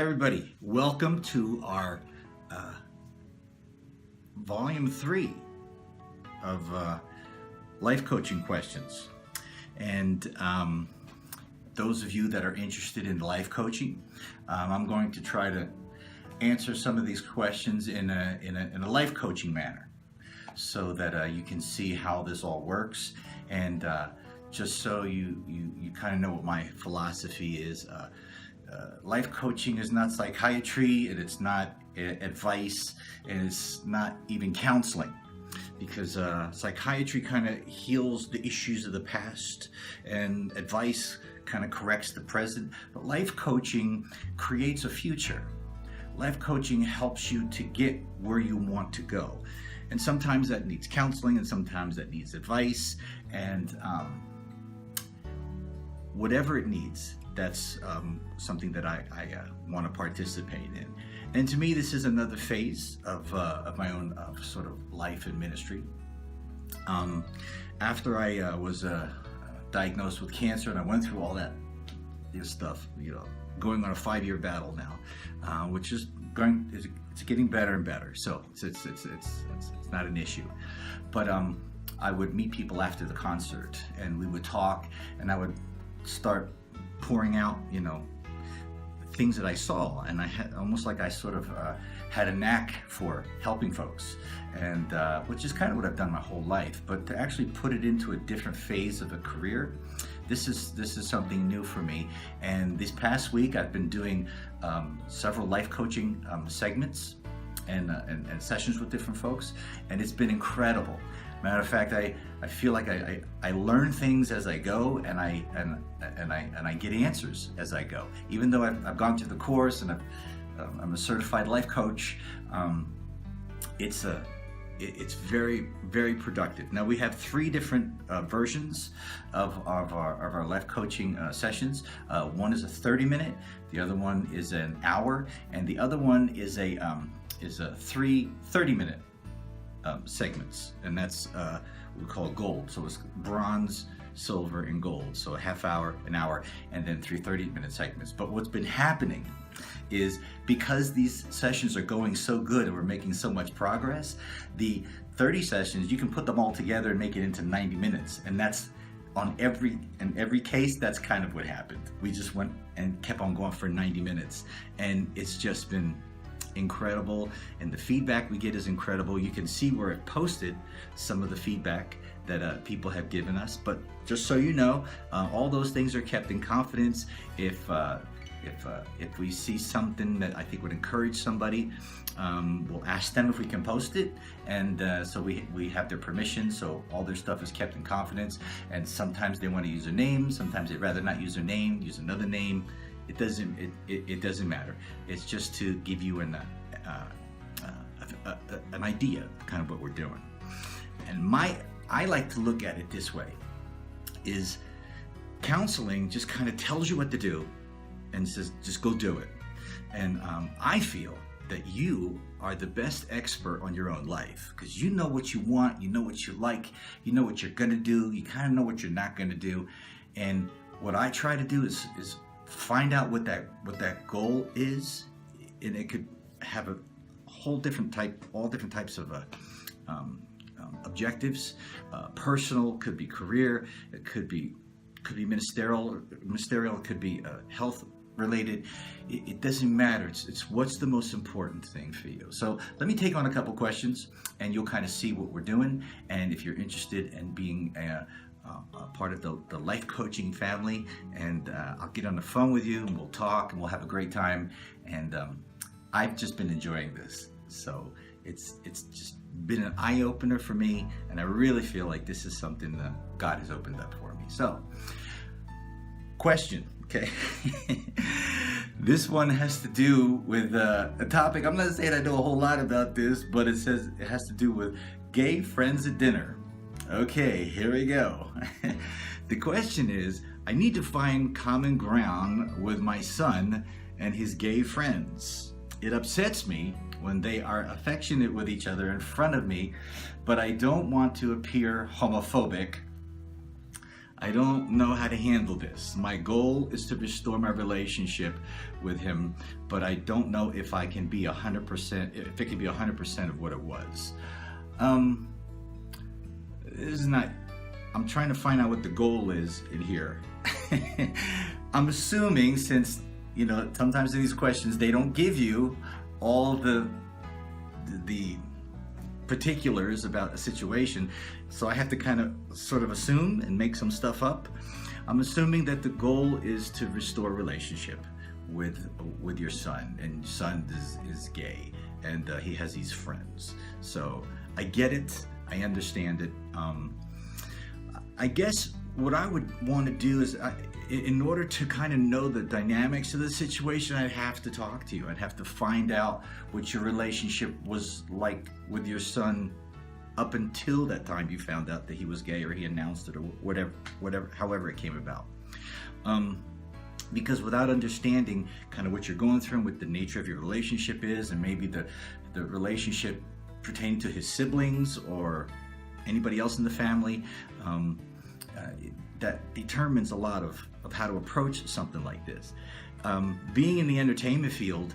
Hi everybody, welcome to our volume 3 of life coaching questions. And those of you that are interested in life coaching, I'm going to try to answer some of these questions in a life coaching manner so that you can see how this all works, and just so you kind of know what my philosophy is. Life coaching is not psychiatry, and it's not advice, and it's not even counseling, because psychiatry kind of heals the issues of the past, and advice kind of corrects the present. But life coaching creates a future. Life coaching helps you to get where you want to go, and sometimes that needs counseling, and sometimes that needs advice, and whatever it needs. That's something that I want to participate in. And to me, this is another phase of my own sort of life and ministry. After I was diagnosed with cancer, and I went through all that stuff, going on a 5-year battle now, which is it's getting better and better. So it's not an issue. But I would meet people after the concert, and we would talk, and I would start pouring out, things that I saw, and I had almost like I sort of had a knack for helping folks, and which is kind of what I've done my whole life. But to actually put it into a different phase of a career, this is something new for me. And this past week, I've been doing several life coaching segments and sessions with different folks, and it's been incredible. Matter of fact, I feel like I learn things as I go, and I get answers as I go. Even though I've gone through the course, and I'm a certified life coach, it's very, very productive. Now we have 3 different versions of our life coaching sessions. One is a 30-minute, the other one is an hour, and the other one is a 3 30-minute segments, and that's what we call gold. So it's bronze, silver, and gold. So a half hour, an hour, and then 3 30-minute segments. But what's been happening is, because these sessions are going so good and we're making so much progress, the 30 sessions, you can put them all together and make it into 90 minutes. And that's in every case, that's kind of what happened. We just went and kept on going for 90 minutes, and it's just been incredible, and the feedback we get is incredible. You can see where I've posted some of the feedback that people have given us. But just so you know, all those things are kept in confidence. If we see something that I think would encourage somebody, we'll ask them if we can post it, and so we have their permission. So all their stuff is kept in confidence, and sometimes they want to use their name, sometimes they'd rather not use their name, use another name. It doesn't matter. It's just to give you an idea of kind of what we're doing. And I like to look at it this way: is counseling just kind of tells you what to do and says, just go do it. And I feel that you are the best expert on your own life, because you know what you want, you know what you like, you know what you're gonna do, you kind of know what you're not gonna do. And what I try to do is find out what that goal is, and it could have a whole different type, all different types of objectives. Personal, could be career, it could be ministerial, it could be health related. It doesn't matter. It's what's the most important thing for you. So let me take on a couple questions, and you'll kind of see what we're doing. And if you're interested in being a part of the life coaching family, and I'll get on the phone with you, and we'll talk, and we'll have a great time. And I've just been enjoying this, so it's just been an eye-opener for me, and I really feel like this is something that God has opened up for me. So, question, okay? This one has to do with a topic. I'm not saying I know a whole lot about this, but it says it has to do with gay friends at dinner. Okay, here we go. The question is, I need to find common ground with my son and his gay friends. It upsets me when they are affectionate with each other in front of me, but I don't want to appear homophobic. I don't know how to handle this. My goal is to restore my relationship with him, but I don't know if I can be 100%, if it can be 100% of what it was. This is not, I'm trying to find out what the goal is in here. I'm assuming, since, you know, sometimes in these questions, they don't give you all the particulars about a situation, so I have to kind of sort of assume and make some stuff up. I'm assuming that the goal is to restore relationship with your son, and your son is gay, and he has these friends. So I get it, I understand it. I guess what I would want to do is, in order to kind of know the dynamics of the situation, I'd have to talk to you. I'd have to find out what your relationship was like with your son up until that time you found out that he was gay, or he announced it, or whatever, however it came about. Because without understanding kind of what you're going through and what the nature of your relationship is, and maybe the relationship pertaining to his siblings or anybody else in the family, that determines a lot of how to approach something like this. Being in the entertainment field,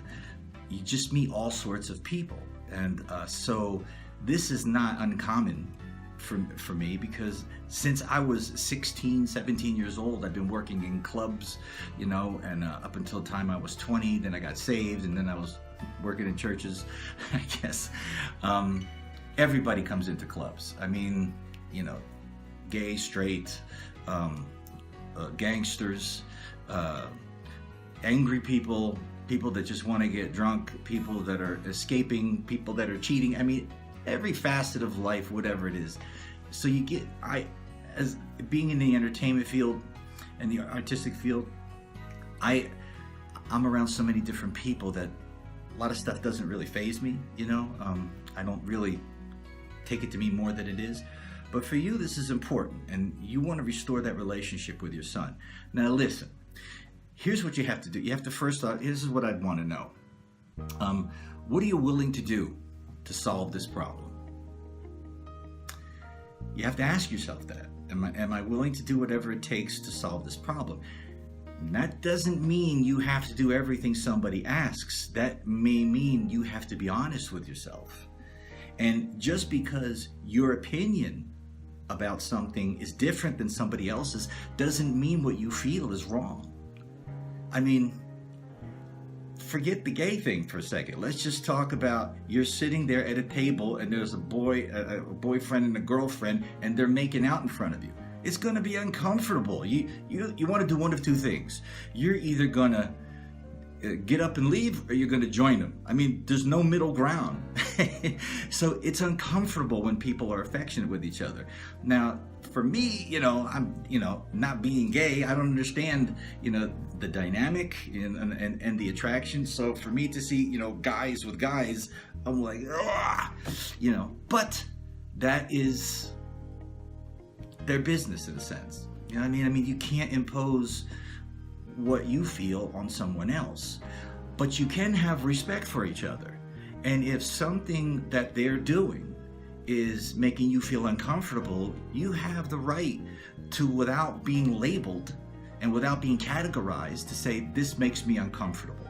you just meet all sorts of people, and so this is not uncommon for me, because since I was 16, 17 years old, I've been working in clubs, you know, and up until the time I was 20, then I got saved, and then I was working in churches, I guess. Everybody comes into clubs. I mean, you know, gay, straight, gangsters, angry people, people that just want to get drunk, people that are escaping, people that are cheating. I mean, every facet of life, whatever it is. So you get, as being in the entertainment field and the artistic field, I'm around so many different people that a lot of stuff doesn't really faze me, you know. I don't really take it to mean more than it is. But for you, this is important, and you want to restore that relationship with your son. Now listen, here's what you have to do. You have to first off, this is what I'd want to know. What are you willing to do to solve this problem? You have to ask yourself that. Am I willing to do whatever it takes to solve this problem? And that doesn't mean you have to do everything somebody asks. That may mean you have to be honest with yourself. And just because your opinion about something is different than somebody else's doesn't mean what you feel is wrong. I mean, forget the gay thing for a second. Let's just talk about, you're sitting there at a table and there's a boyfriend and a girlfriend, and they're making out in front of you. It's going to be uncomfortable. You want to do one of two things. You're either going to get up and leave, or you're going to join them. I mean, there's no middle ground. So it's uncomfortable when people are affectionate with each other. Now, for me, I'm, not being gay, I don't understand, the dynamic and the attraction. So for me to see, guys with guys, I'm like, but that is their business in a sense. You know what I mean? I mean, you can't impose what you feel on someone else, but you can have respect for each other. And if something that they're doing is making you feel uncomfortable, you have the right to, without being labeled and without being categorized, to say, this makes me uncomfortable.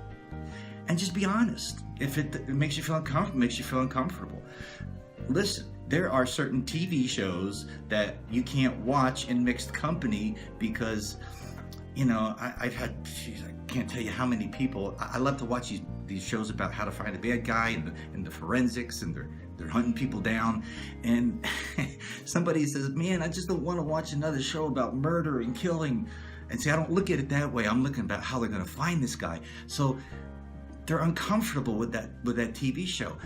And just be honest. If it makes you feel uncomfortable, it makes you feel uncomfortable. Listen, there are certain TV shows that you can't watch in mixed company because, I've had, I can't tell you how many people, I love to watch these shows about how to find a bad guy and the forensics, and they're hunting people down. And somebody says, man, I just don't want to watch another show about murder and killing. And see, I don't look at it that way. I'm looking about how they're going to find this guy. So they're uncomfortable with that TV show.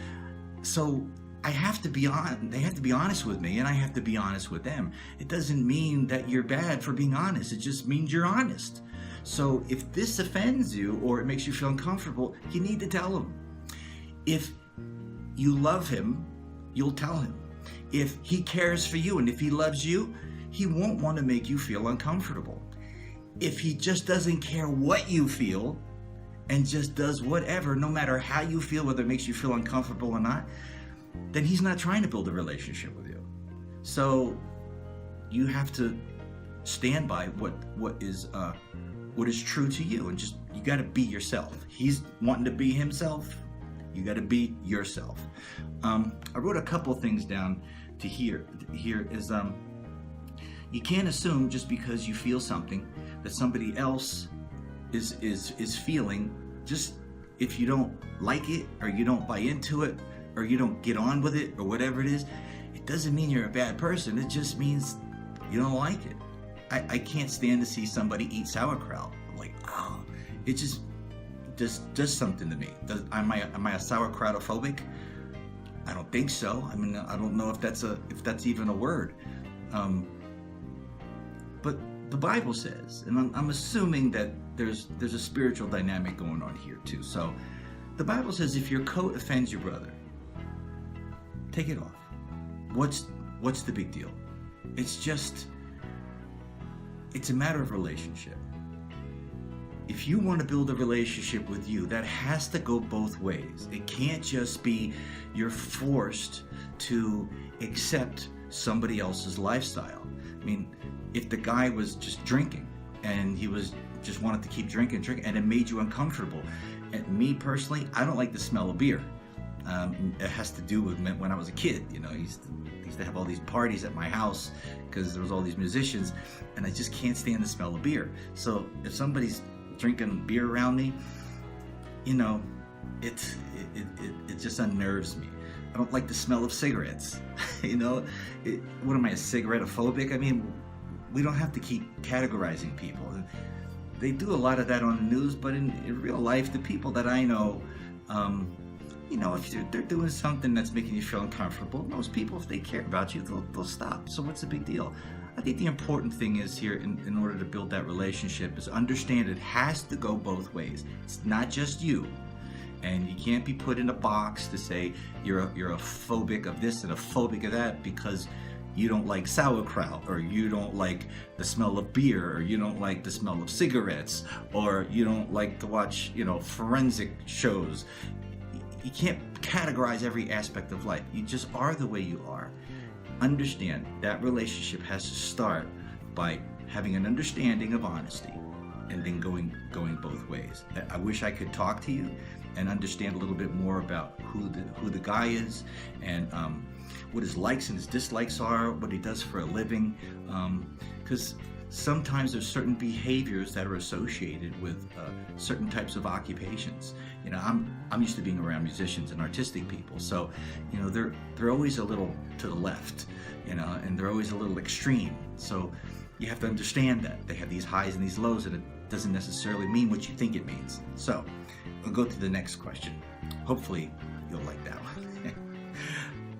So I have to be they have to be honest with me, and I have to be honest with them. It doesn't mean that you're bad for being honest. It just means you're honest. So if this offends you or it makes you feel uncomfortable, you need to tell him. If you love him, you'll tell him. If he cares for you and if he loves you, he won't want to make you feel uncomfortable. If he just doesn't care what you feel and just does whatever, no matter how you feel, whether it makes you feel uncomfortable or not, then he's not trying to build a relationship with you. So you have to stand by what is true to you, and just, you got to be yourself. He's wanting to be himself. You got to be yourself. I wrote a couple things down to here is you can't assume just because you feel something that somebody else is feeling. Just if you don't like it, or you don't buy into it, or you don't get on with it, or whatever it is, it doesn't mean you're a bad person. It just means you don't like it. I can't stand to see somebody eat sauerkraut. I'm like, oh, it just does something to me. Am I a sauerkrautophobic? I don't think so. I mean, I don't know if that's even a word. But the Bible says, and I'm assuming that there's a spiritual dynamic going on here too. So the Bible says, if your coat offends your brother, take it off. What's the big deal? It's a matter of relationship. If you want to build a relationship with you, that has to go both ways. It can't just be you're forced to accept somebody else's lifestyle. I mean, if the guy was just drinking and he was just wanted to keep drinking, and it made you uncomfortable. And me personally, I don't like the smell of beer. It has to do with when I was a kid. You know, I used to have all these parties at my house because there was all these musicians, and I just can't stand the smell of beer. So if somebody's drinking beer around me, you know, it just unnerves me. I don't like the smell of cigarettes. You know, what am I, a cigarette-ophobic? I mean, we don't have to keep categorizing people. They do a lot of that on the news, but in real life, the people that I know, you know, if they're doing something that's making you feel uncomfortable, most people, if they care about you, they'll stop. So what's the big deal? I think the important thing is here, in order to build that relationship, is understand it has to go both ways. It's not just you. And you can't be put in a box to say you're a phobic of this and a phobic of that because you don't like sauerkraut, or you don't like the smell of beer, or you don't like the smell of cigarettes, or you don't like to watch, you know, forensic shows. You can't categorize every aspect of life. You just are the way you are. Understand that relationship has to start by having an understanding of honesty, and then going both ways. I wish I could talk to you and understand a little bit more about who the guy is, and what his likes and his dislikes are, what he does for a living, because sometimes there's certain behaviors that are associated with certain types of occupations. You know, I'm used to being around musicians and artistic people, so you know they're always a little to the left, you know, and they're always a little extreme. So you have to understand that they have these highs and these lows, and it doesn't necessarily mean what you think it means. So we'll go to the next question. Hopefully you'll like that one.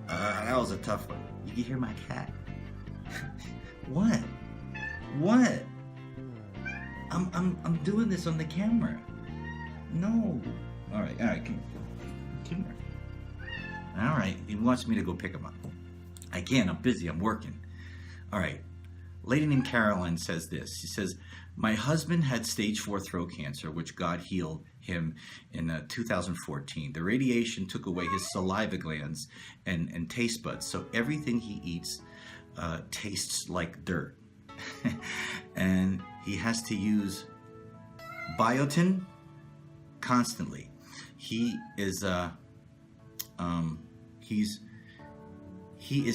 That was a tough one. You can hear my cat. What? I'm doing this on the camera. No. All right. Come here. All right. He wants me to go pick him up. I can't. I'm busy. I'm working. All right. A lady named Caroline says this. She says, my husband had stage 4 throat cancer, which God healed him in 2014. The radiation took away his saliva glands and taste buds, so everything he eats tastes like dirt. And he has to use biotin constantly. He is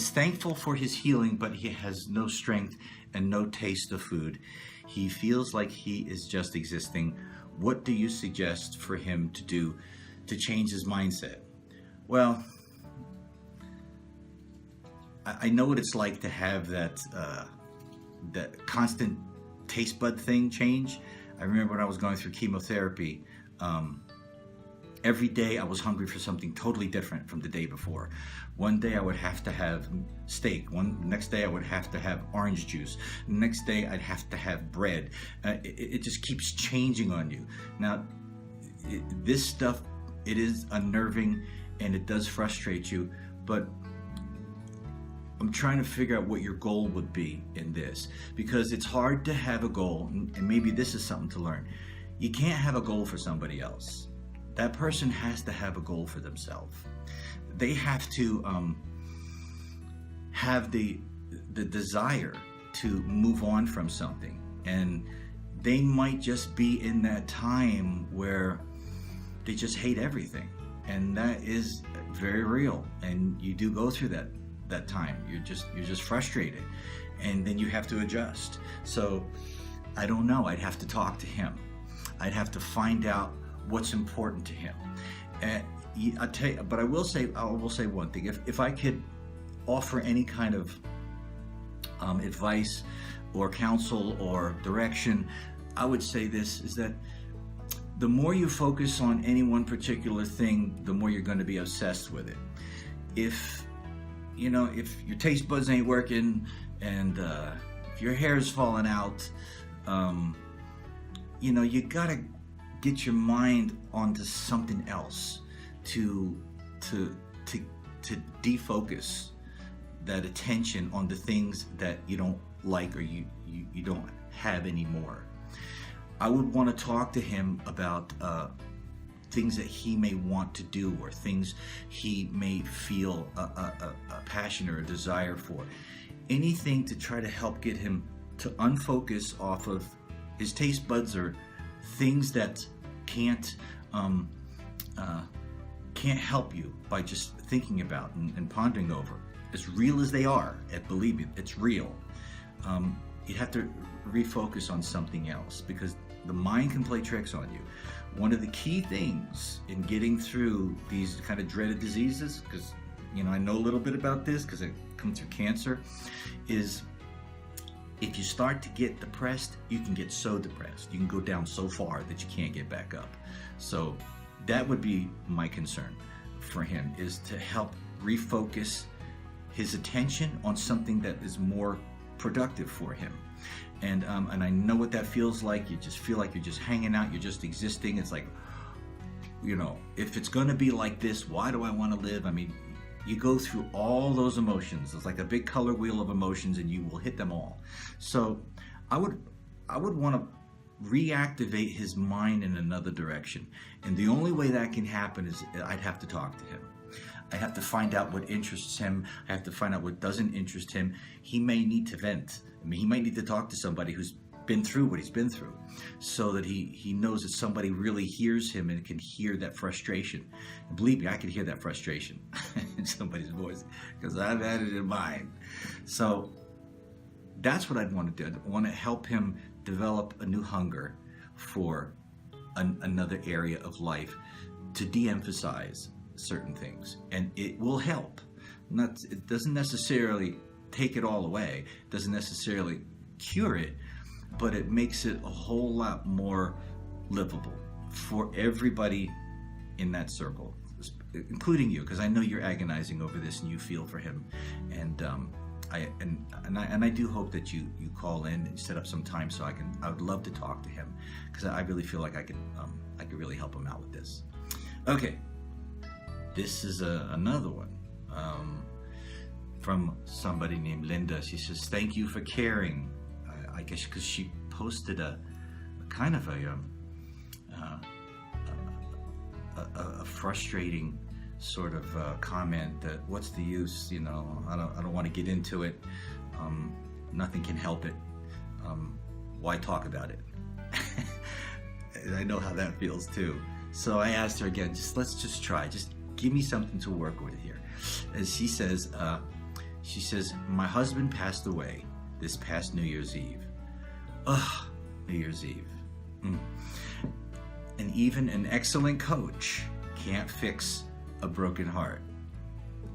thankful for his healing, but he has no strength and no taste of food. He feels like he is just existing. What do you suggest for him to do to change his mindset? Well, I know what it's like to have that constant taste bud thing change. I remember when I was going through chemotherapy, every day I was hungry for something totally different from the day before. One day I would have to have steak. Next day I would have to have orange juice. Next day I'd have to have bread. It just keeps changing on you. Now, this stuff, it is unnerving and it does frustrate you, but I'm trying to figure out what your goal would be in this, because it's hard to have a goal, and maybe this is something to learn. You can't have a goal for somebody else. That person has to have a goal for themselves. They have to have the desire to move on from something, and they might just be in that time where they just hate everything, and that is very real. And you do go through that time. You're just frustrated, and then you have to adjust. So I don't know. I'd have to talk to him. I'd have to find out what's important to him. And I tell you, but I will say one thing. If I could offer any kind of advice or counsel or direction, I would say this, is that the more you focus on any one particular thing, the more you're going to be obsessed with it. If your taste buds ain't working, and if your hair's falling out, you gotta get your mind onto something else to defocus that attention on the things that you don't like, or you don't have anymore. I would want to talk to him about things that he may want to do, or things he may feel a passion or a desire for. Anything to try to help get him to unfocus off of his taste buds, or things that can't help you by just thinking about and pondering over. As real as they are, and believe me, it's real. You have to refocus on something else, because the mind can play tricks on you. One of the key things in getting through these kind of dreaded diseases, because I know a little bit about this because I come through cancer, is if you start to get depressed, you can get so depressed. You can go down so far that you can't get back up. So that would be my concern for him, is to help refocus his attention on something that is more productive for him. And I know what that feels like. You just feel like you're just hanging out, you're just existing. It's like, if it's going to be like this, why do I want to live? I mean, you go through all those emotions. It's like a big color wheel of emotions, and you will hit them all. So I would want to reactivate his mind in another direction. And the only way that can happen is I'd have to talk to him. I have to find out what interests him. I have to find out what doesn't interest him. He may need to vent. I mean, he might need to talk to somebody who's been through what he's been through, so that he knows that somebody really hears him and can hear that frustration. And believe me, I can hear that frustration in somebody's voice, because I've had it in mine. So that's what I'd want to do. I want to help him develop a new hunger for another area of life, to de-emphasize certain things, and it will help. It doesn't necessarily take it all away, doesn't necessarily cure it, but it makes it a whole lot more livable for everybody in that circle, including you, because I know you're agonizing over this and you feel for him. And I do hope that you call in and set up some time, so I would love to talk to him, because I really feel like I could really help him out with this. Okay, this is another one from somebody named Linda. She says, "Thank you for caring." I guess because she posted a kind of a frustrating sort of comment that, what's the use? I don't want to get into it. Nothing can help it. Why talk about it? And I know how that feels too. So I asked her again, let's just try. Just give me something to work with here. And she says, "My husband passed away this past New Year's Eve." Ugh, New Year's Eve. And even an excellent coach can't fix a broken heart.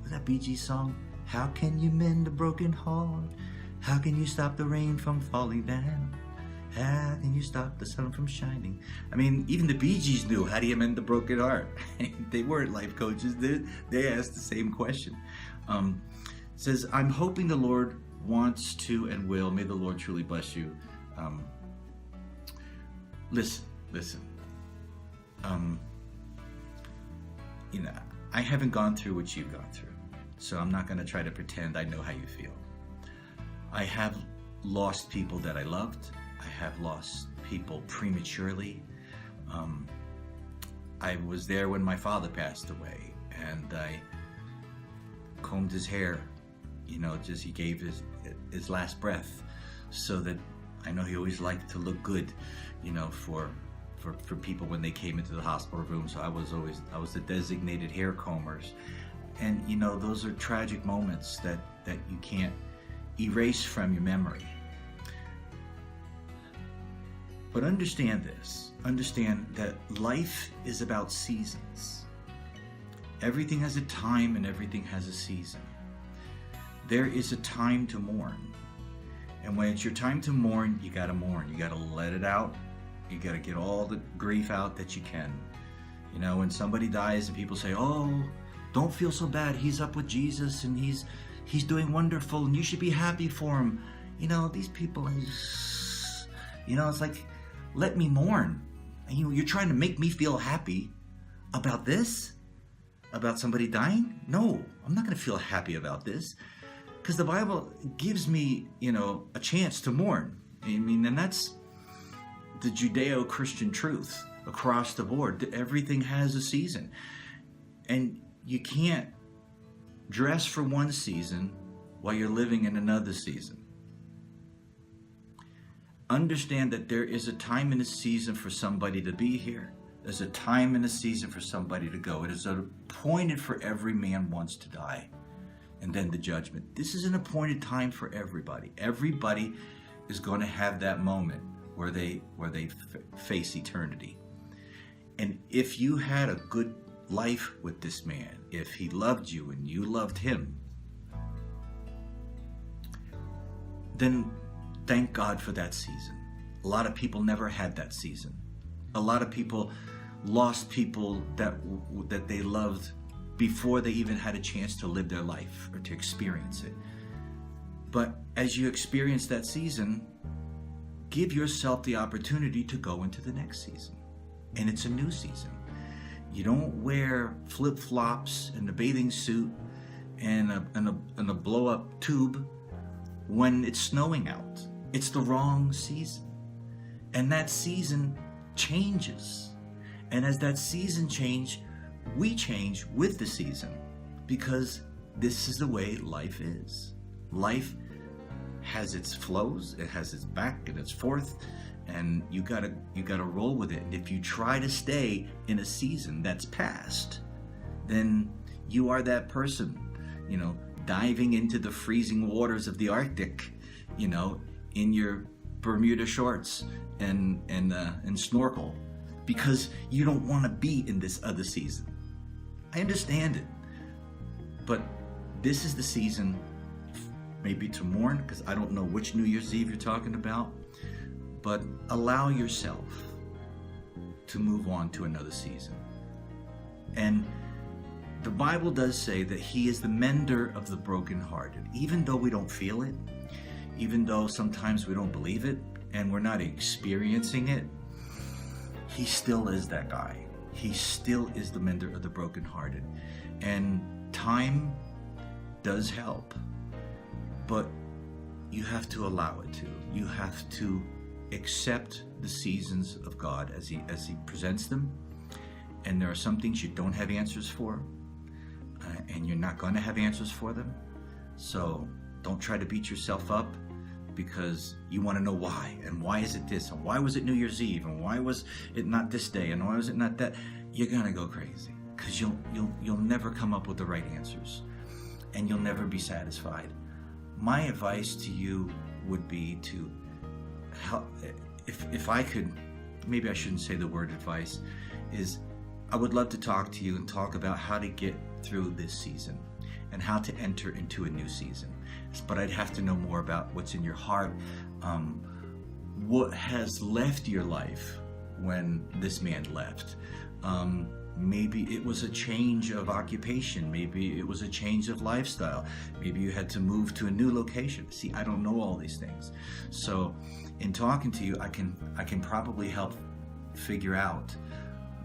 Was that Bee Gees song? How can you mend a broken heart? How can you stop the rain from falling down? How can you stop the sun from shining? I mean, even the Bee Gees knew, how do you mend a broken heart? They weren't life coaches. They asked the same question. It says, "I'm hoping the Lord wants to and will. May the Lord truly bless you." Listen. I haven't gone through what you've gone through, so I'm not going to try to pretend I know how you feel. I have lost people that I loved. I have lost people prematurely. I was there when my father passed away, and I combed his hair. He gave his last breath so that I know he always liked to look good, for people when they came into the hospital room. So I was the designated hair combers. And those are tragic moments that you can't erase from your memory. But understand that life is about seasons. Everything has a time and everything has a season. There is a time to mourn. And when it's your time to mourn, you gotta mourn. You gotta let it out. You gotta get all the grief out that you can. When somebody dies and people say, oh, don't feel so bad, he's up with Jesus and he's doing wonderful and you should be happy for him. These people, it's like, let me mourn. You're trying to make me feel happy about this? About somebody dying? No, I'm not going to feel happy about this, because the Bible gives me, a chance to mourn. And that's the Judeo-Christian truth across the board. Everything has a season. And you can't dress for one season while you're living in another season. Understand that there is a time and a season for somebody to be here. There's a time and a season for somebody to go. It is appointed for every man once to die, and then the judgment. This is an appointed time for everybody. Everybody is going to have that moment where they face eternity. And if you had a good life with this man, if he loved you and you loved him, then thank God for that season. A lot of people never had that season. A lot of people lost people that they loved before they even had a chance to live their life or to experience it. But as you experience that season, give yourself the opportunity to go into the next season. And it's a new season. You don't wear flip-flops and a bathing suit and a blow-up tube when it's snowing out. It's the wrong season. And that season changes. And as that season changes, we change with the season, because this is the way life is. Life has its flows, it has its back and its forth, and you gotta roll with it. And if you try to stay in a season that's past, then you are that person, diving into the freezing waters of the Arctic, in your Bermuda shorts and snorkel, because you don't want to be in this other season. I understand it, but this is the season maybe to mourn, because I don't know which New Year's Eve you're talking about, but allow yourself to move on to another season. And the Bible does say that he is the mender of the brokenhearted. Even though we don't feel it, even though sometimes we don't believe it and we're not experiencing it, he still is that guy. He still is the mender of the brokenhearted. And time does help, but you have to allow it to. You have to accept the seasons of God as he presents them. And there are some things you don't have answers for, and you're not going to have answers for them. So don't try to beat yourself up because you want to know why, and why is it this, and why was it New Year's Eve, and why was it not this day, and why was it not that. You're gonna go crazy, because you'll never come up with the right answers, and you'll never be satisfied. My advice to you would be to help, if I could, maybe I shouldn't say the word advice, is I would love to talk to you and talk about how to get through this season and how to enter into a new season. But I'd have to know more about what's in your heart, what has left your life when this man left. Maybe it was a change of occupation. Maybe it was a change of lifestyle. Maybe you had to move to a new location. See, I don't know all these things. So in talking to you, I can probably help figure out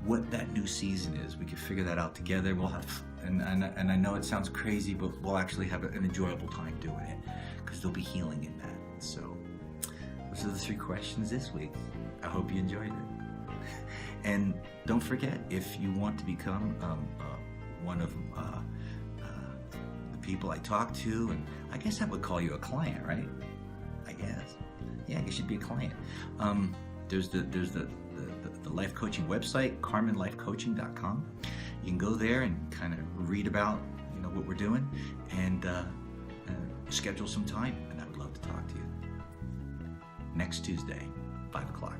what that new season is. We can figure that out together. We'll have, and I know it sounds crazy, but we'll actually have an enjoyable time doing it, because there'll be healing in that. So those are the 3 questions this week. I hope you enjoyed it. And don't forget, if you want to become one of the people I talk to, and I guess I would call you a client, right? I guess. yeah, you should be a client. There's the life coaching website, carmanlifecoaching.com. You can go there and kind of read about what we're doing and schedule some time. And I would love to talk to you next Tuesday, 5 o'clock.